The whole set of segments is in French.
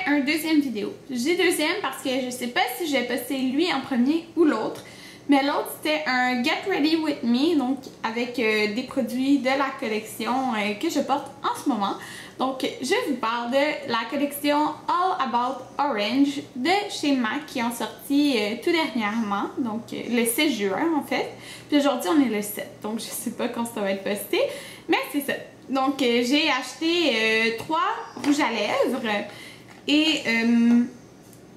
fais un deuxième vidéo. Je dis deuxième parce que je sais pas si je vais poster lui en premier ou l'autre. Mais l'autre, c'était un Get Ready With Me, donc avec des produits de la collection que je porte en ce moment. Donc, je vous parle de la collection All About Orange de chez MAC qui ont sorti tout dernièrement, donc le 6 juin en fait. Puis aujourd'hui, on est le 7, donc je sais pas quand ça va être posté, mais c'est ça. Donc, j'ai acheté 3 rouges à lèvres et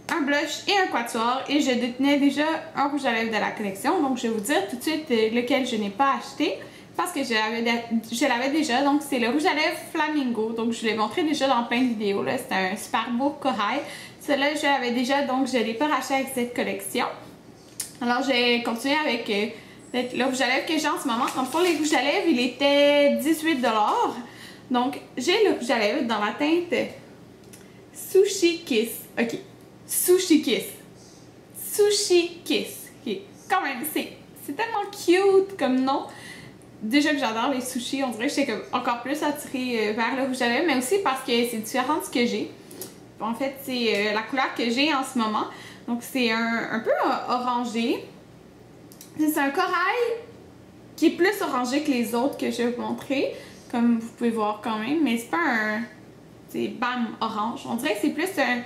un blush et un quatuor, et je détenais déjà un rouge à lèvres de la collection, donc je vais vous dire tout de suite lequel je n'ai pas acheté parce que je l'avais déjà. Donc c'est le rouge à lèvres Flamingo, donc je l'ai montré déjà dans plein de vidéos, c'est un super beau corail. Celui-là je l'avais déjà, donc je ne l'ai pas racheté avec cette collection. Alors j'ai continué avec le rouge à lèvres que j'ai en ce moment. Donc pour les rouges à lèvres, il était 18 $. Donc j'ai le rouge à lèvres dans la teinte Sushi Kiss. Ok, Sushi Kiss. Sushi Kiss. Ok, quand même, c'est tellement cute comme nom. Déjà que j'adore les sushis, on dirait que j'étais encore plus attirée vers le rouge à lèvres, mais aussi parce que c'est différent de ce que j'ai. En fait, c'est la couleur que j'ai en ce moment. Donc c'est un peu orangé. C'est un corail qui est plus orangé que les autres que je vais vous montrer, comme vous pouvez voir quand même, mais c'est pas un... c'est bam orange. On dirait que c'est plus un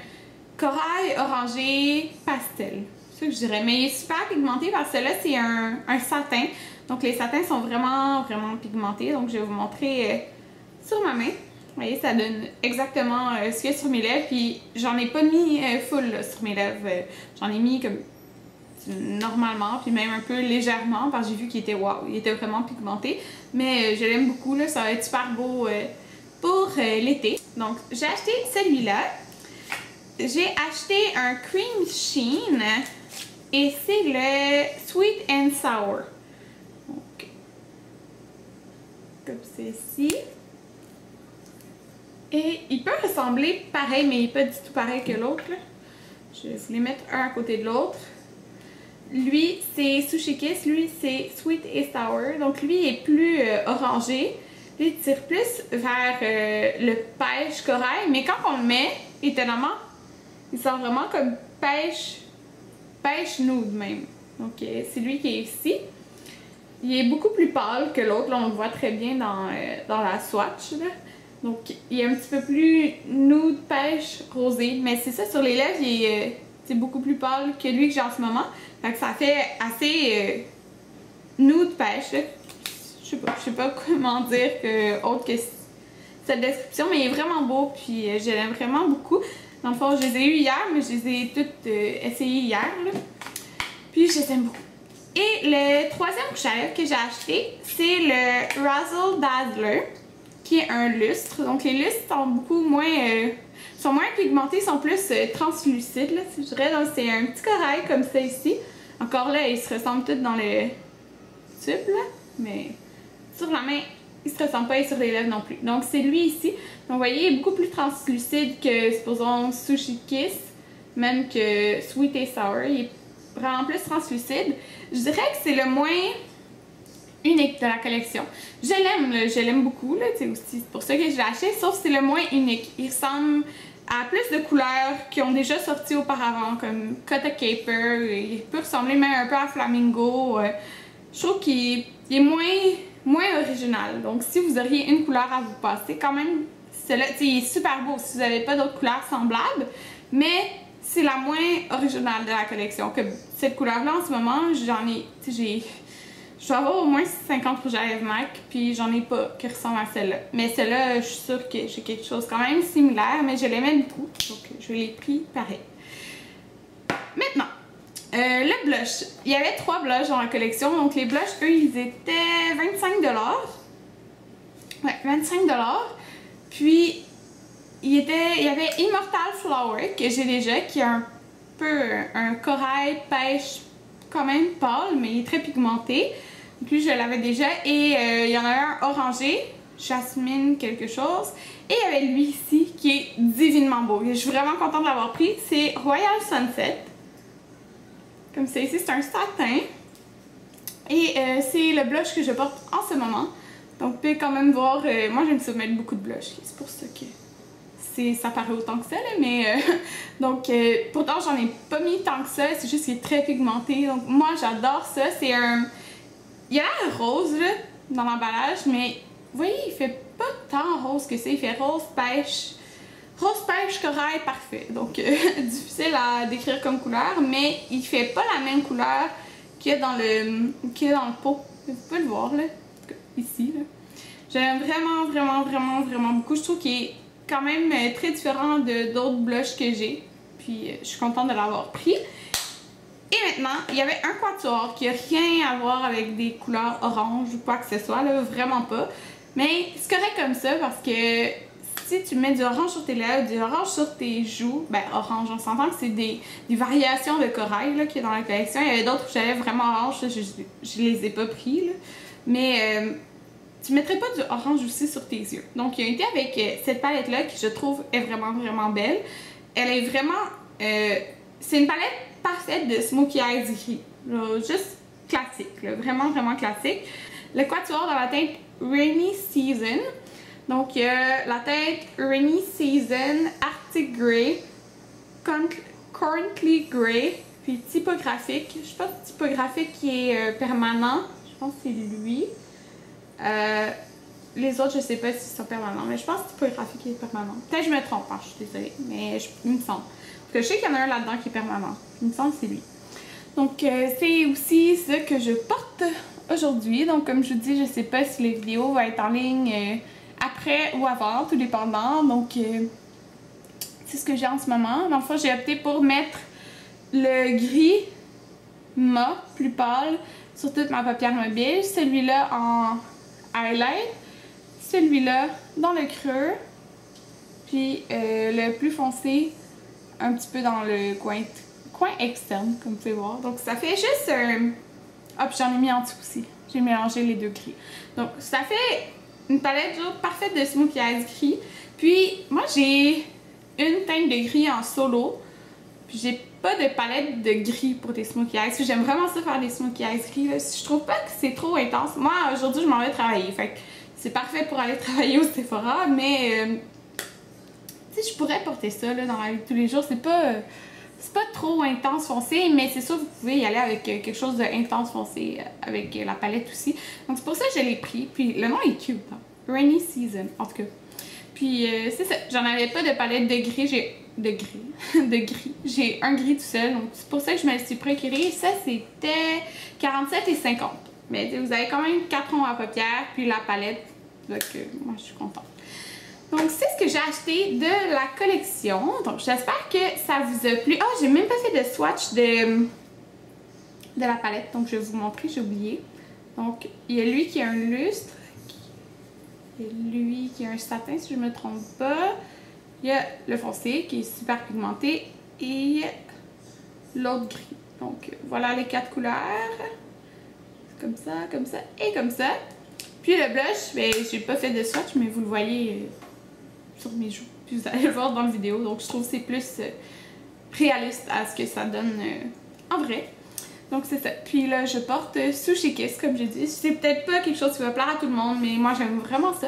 corail orangé pastel. C'est ça que je dirais. Mais il est super pigmenté parce que là, c'est un satin. Donc les satins sont vraiment pigmentés. Donc je vais vous montrer sur ma main. Vous voyez, ça donne exactement ce qu'il y a sur mes lèvres. Puis j'en ai pas mis full là, sur mes lèvres. J'en ai mis comme normalement, puis même un peu légèrement, parce que j'ai vu qu'il était wow, il était vraiment pigmenté. Mais je l'aime beaucoup, là, ça va être super beau pour l'été. Donc j'ai acheté celui-là. J'ai acheté un Cream Sheen et c'est le Sweet and Sour. Donc, comme ceci. Et il peut ressembler pareil, mais il n'est pas du tout pareil que l'autre. Je vais vous les mettre un à côté de l'autre. Lui, c'est Sushi Kiss. Lui, c'est Sweet et Sour. Donc, lui, il est plus orangé. Lui, il tire plus vers le pêche corail. Mais quand on le met, étonnamment, il sent vraiment comme pêche nude même. Donc, c'est lui qui est ici. Il est beaucoup plus pâle que l'autre. Là, on le voit très bien dans la swatch. Là. Donc, il est un petit peu plus nude, pêche, rosé. Mais c'est ça, sur les lèvres, il est beaucoup plus pâle que lui que j'ai en ce moment. Fait que ça fait assez nude, pêche. Là. Je sais pas comment dire autre que cette description. Mais il est vraiment beau, puis je l'aime vraiment beaucoup. Dans le fond, je les ai eues hier, mais je les ai toutes essayées hier. Là. Puis, je les aime beaucoup. Et le troisième rouge à lèvres que j'ai acheté, c'est le Razzle Dazzler, qui est un lustre. Donc, les lustres sont beaucoup moins... sont moins pigmentés, sont plus translucides, là, je dirais. Donc, c'est un petit corail comme ça ici. Encore là, ils se ressemblent tous dans le tube, là. Mais sur la main, ils se ressemblent pas, et sur les lèvres non plus. Donc, c'est lui ici. Donc, vous voyez, il est beaucoup plus translucide que, supposons, Sushi Kiss, même que Sweet et Sour. Il est vraiment plus translucide. Je dirais que c'est le moins unique de la collection. Je l'aime beaucoup, là, c'est pour ça que je l'ai acheté, sauf que c'est le moins unique. Il ressemble à plus de couleurs qui ont déjà sorti auparavant, comme Cotta Caper. Il peut ressembler même un peu à Flamingo. Je trouve qu'il est moins original. Donc, si vous auriez une couleur à vous passer, quand même, celui-là, il est super beau si vous n'avez pas d'autres couleurs semblables, mais c'est la moins originale de la collection. Que cette couleur-là, en ce moment, je dois avoir au moins 50 rouges à lèvres MAC, puis j'en ai pas qui ressemblent à celle-là. Mais celle-là, je suis sûre que j'ai quelque chose quand même similaire, mais je l'aimais beaucoup, donc je l'ai pris pareil. Maintenant, le blush. Il y avait 3 blushs dans la collection, donc les blushs, eux, ils étaient 25 $. Ouais, 25 $. Puis, il y avait Immortal Flower, que j'ai déjà, qui est un peu un corail pêche quand même pâle, mais il est très pigmenté. Donc lui, je l'avais déjà. Et il y en a un orangé, jasmine quelque chose. Et il y avait lui ici, qui est divinement beau. Je suis vraiment contente de l'avoir pris. C'est Royal Sunset. Comme c'est ici, c'est un satin. Et c'est le blush que je porte en ce moment. Donc, vous pouvez quand même voir, moi j'aime ça mettre beaucoup de blush. C'est pour ça que ça paraît autant que ça, là, mais donc pourtant j'en ai pas mis tant que ça, c'est juste qu'il est très pigmenté, donc moi j'adore ça. C'est un... Il a l'air rose là, dans l'emballage, mais vous voyez, il fait pas tant rose que ça, il fait rose pêche. Rose pêche corail parfait, donc difficile à décrire comme couleur, mais il fait pas la même couleur qu'il y a dans le pot. Vous pouvez le voir là, ici là. J'aime vraiment beaucoup. Je trouve qu'il est quand même très différent de d'autres blushs que j'ai. Puis je suis contente de l'avoir pris. Et maintenant, il y avait un quatuor qui n'a rien à voir avec des couleurs orange ou quoi que ce soit, là, vraiment pas. Mais c'est correct comme ça parce que si tu mets du orange sur tes lèvres, du orange sur tes joues, ben orange, on s'entend que c'est des variations de corail qu'il y a dans la collection. Il y avait d'autres où j'avais vraiment orange, je les ai pas pris, là. Mais tu mettrais pas du orange aussi sur tes yeux. Donc il a été avec cette palette là qui je trouve est vraiment belle. Elle est vraiment... c'est une palette parfaite de Smokey Eyes gris. Là, juste classique, là, vraiment classique. Le quatuor dans la teinte Rainy Season. Donc la teinte Rainy Season, Arctic Grey, Cornly Grey, puis typographique. Je sais pas si typographique qui est permanent. Je pense que c'est lui. Les autres, je sais pas s'ils sont permanents, mais je pense que typographique est permanent. Peut-être que je me trompe, hein, je suis désolée, mais il me semble. Parce que je sais qu'il y en a un là-dedans qui est permanent. Il me semble que c'est lui. Donc, c'est aussi ça que je porte aujourd'hui. Donc, comme je vous dis, je sais pas si les vidéos vont être en ligne après ou avant, tout dépendant. Donc, c'est ce que j'ai en ce moment. Dans le fond, j'ai opté pour mettre le gris mat, plus pâle, sur toute ma paupière mobile. Celui-là en highlight. Celui-là dans le creux. Puis, le plus foncé un petit peu dans le coin externe, comme vous pouvez voir. Donc, ça fait juste un... Ah, puis j'en ai mis en dessous aussi. J'ai mélangé les deux gris. Donc, ça fait une palette genre parfaite de Smokey Eyes gris. Puis, moi, j'ai une teinte de gris en solo. Puis, j'ai pas de palette de gris pour des Smokey Eyes. J'aime vraiment ça faire des Smokey Eyes gris. Là. Je trouve pas que c'est trop intense. Moi, aujourd'hui, je m'en vais travailler. Fait que c'est parfait pour aller travailler au Sephora. Mais, tu sais, je pourrais porter ça là, dans la vie de tous les jours. C'est pas trop intense foncé, mais c'est sûr que vous pouvez y aller avec quelque chose d'intense foncé avec la palette aussi. Donc c'est pour ça que je l'ai pris. Puis le nom est cute, hein? Rainy Season, en tout cas. Puis c'est ça, j'en avais pas de palette de gris, de gris. J'ai un gris tout seul, donc c'est pour ça que je me le suis procuré. Ça c'était 47,50. Mais vous avez quand même 4 ronds à paupières, puis la palette, donc moi je suis contente. Donc, c'est ce que j'ai acheté de la collection. Donc, j'espère que ça vous a plu. Ah, j'ai même pas fait de swatch de la palette. Donc, je vais vous montrer, j'ai oublié. Donc, il y a lui qui a un lustre. Il y a lui qui a un satin, si je me trompe pas. Il y a le foncé qui est super pigmenté. Et l'autre gris. Donc, voilà les 4 couleurs. Comme ça et comme ça. Puis le blush, ben, j'ai pas fait de swatch, mais vous le voyez... sur mes joues, puis vous allez le voir dans la vidéo. Donc je trouve que c'est plus réaliste à ce que ça donne en vrai. Donc c'est ça. Puis là je porte Sushi Kiss comme j'ai dit. C'est peut-être pas quelque chose qui va plaire à tout le monde, mais moi j'aime vraiment ça.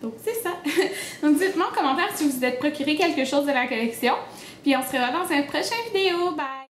Donc c'est ça. Donc dites-moi en commentaire si vous vous êtes procuré quelque chose de la collection. Puis on se revoit dans une prochaine vidéo. Bye!